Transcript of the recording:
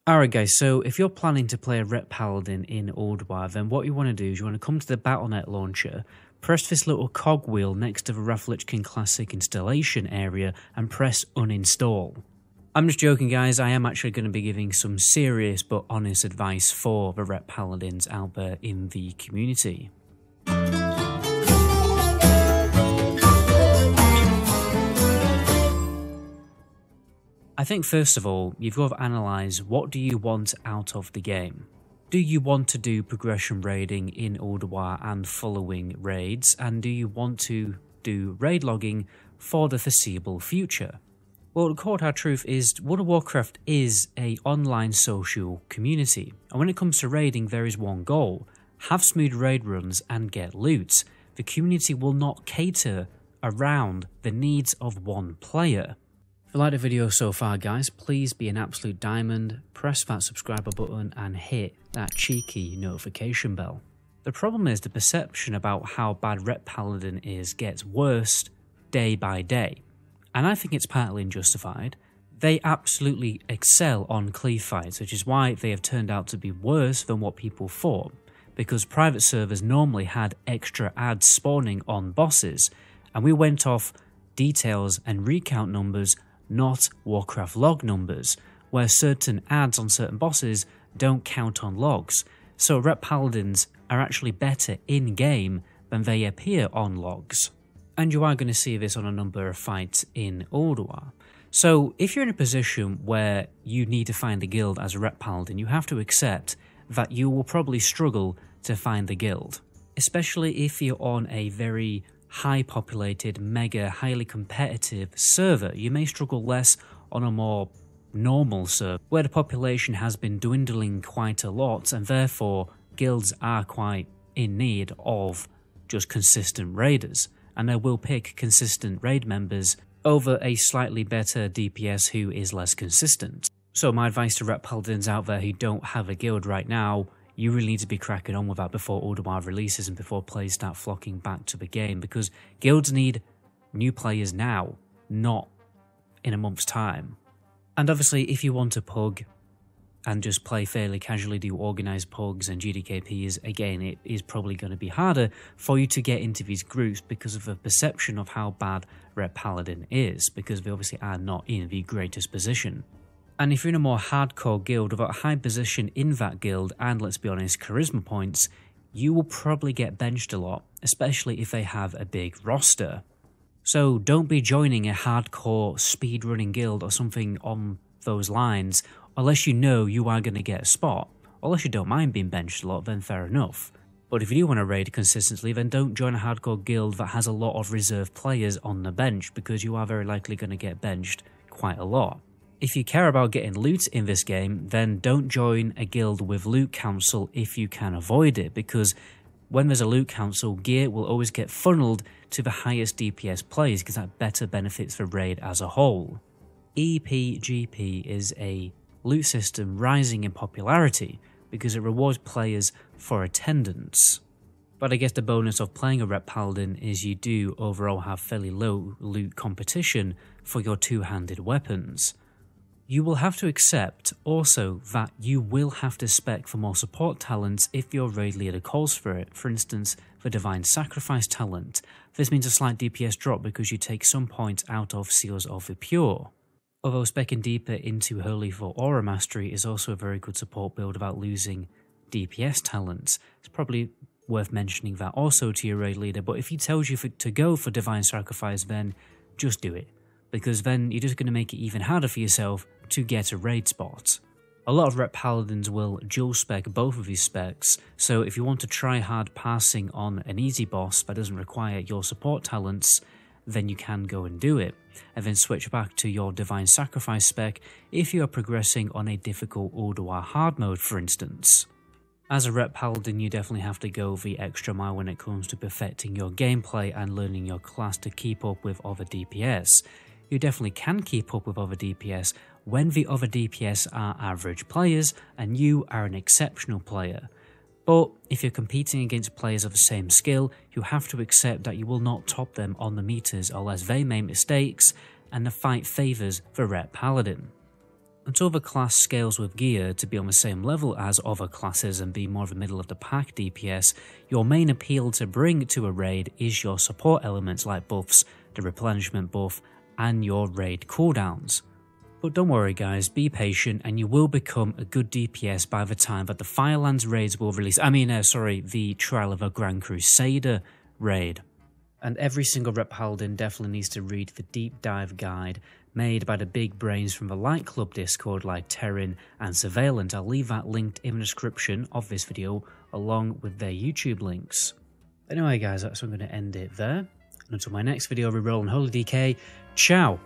Alright guys, so if you're planning to play a Ret Paladin in Ulduar, then what you want to do is you want to come to the Battle.net launcher, press this little cogwheel next to the WOTLK Classic installation area and press uninstall. I'm just joking guys, I am actually going to be giving some serious but honest advice for the Ret Paladins out there in the community. I think first of all, you've got to analyse what do you want out of the game. Do you want to do progression raiding in Ulduar and following raids, and do you want to do raid logging for the foreseeable future? Well, the cold hard truth is World of Warcraft is an online social community, and when it comes to raiding there is one goal: have smooth raid runs and get loot. The community will not cater around the needs of one player. If you like the video so far guys, please be an absolute diamond, press that subscriber button and hit that cheeky notification bell. The problem is the perception about how bad Ret Paladin is gets worse day by day, and I think it's partly unjustified. They absolutely excel on cleave fights, which is why they have turned out to be worse than what people thought, because private servers normally had extra ads spawning on bosses, and we went off details and recount numbers, not Warcraft log numbers, where certain ads on certain bosses don't count on logs. So Ret Paladins are actually better in-game than they appear on logs. And you are going to see this on a number of fights in Ulduar. So if you're in a position where you need to find a guild as a Ret Paladin, you have to accept that you will probably struggle to find the guild. Especially if you're on a very high populated, mega, highly competitive server. You may struggle less on a more normal server, where the population has been dwindling quite a lot, and therefore guilds are quite in need of just consistent raiders, and they will pick consistent raid members over a slightly better DPS who is less consistent. So my advice to Ret Paladins out there who don't have a guild right now: you really need to be cracking on with that before Ulduar releases and before players start flocking back to the game, because guilds need new players now, not in a month's time. And obviously if you want to pug and just play fairly casually, do organised pugs and GDKPs, again it is probably going to be harder for you to get into these groups because of the perception of how bad Ret Paladin is, because they obviously are not in the greatest position. And if you're in a more hardcore guild without a high position in that guild and, let's be honest, charisma points, you will probably get benched a lot, especially if they have a big roster. So don't be joining a hardcore speedrunning guild or something on those lines unless you know you are going to get a spot. Unless you don't mind being benched a lot, then fair enough. But if you do want to raid consistently, then don't join a hardcore guild that has a lot of reserve players on the bench, because you are very likely going to get benched quite a lot. If you care about getting loot in this game, then don't join a guild with loot council if you can avoid it, because when there's a loot council, gear will always get funneled to the highest DPS players, because that better benefits the raid as a whole. EPGP is a loot system rising in popularity because it rewards players for attendance. But I guess the bonus of playing a Ret Paladin is you do overall have fairly low loot competition for your two-handed weapons. You will have to accept also that you will have to spec for more support talents if your raid leader calls for it. For instance, the Divine Sacrifice talent. This means a slight DPS drop because you take some points out of Seals of the Pure. Although speccing deeper into Holy for Aura Mastery is also a very good support build without losing DPS talents. It's probably worth mentioning that also to your raid leader, but if he tells you to go for Divine Sacrifice, then just do it, because then you're just going to make it even harder for yourself to get a raid spot. A lot of Ret Paladins will dual spec both of these specs, so if you want to try hard passing on an easy boss that doesn't require your support talents, then you can go and do it, and then switch back to your Divine Sacrifice spec if you are progressing on a difficult Ulduar hard mode, for instance. As a Ret Paladin, you definitely have to go the extra mile when it comes to perfecting your gameplay and learning your class to keep up with other DPS. You definitely can keep up with other DPS when the other DPS are average players and you are an exceptional player. But if you're competing against players of the same skill, you have to accept that you will not top them on the meters unless they make mistakes and the fight favours the Ret Paladin. Until the class scales with gear to be on the same level as other classes and be more of a middle of the pack DPS, your main appeal to bring to a raid is your support elements like buffs, the replenishment buff, and your raid cooldowns. But don't worry guys, be patient and you will become a good DPS by the time that the Firelands raids will release, the Trial of a Grand Crusader raid. And every single rep paladin definitely needs to read the deep dive guide made by the big brains from the Light Club Discord like Terran and Surveillant. I'll leave that linked in the description of this video along with their YouTube links. Anyway guys, that's how I'm going to end it there. And until my next video, reroll and WOTLK, ciao!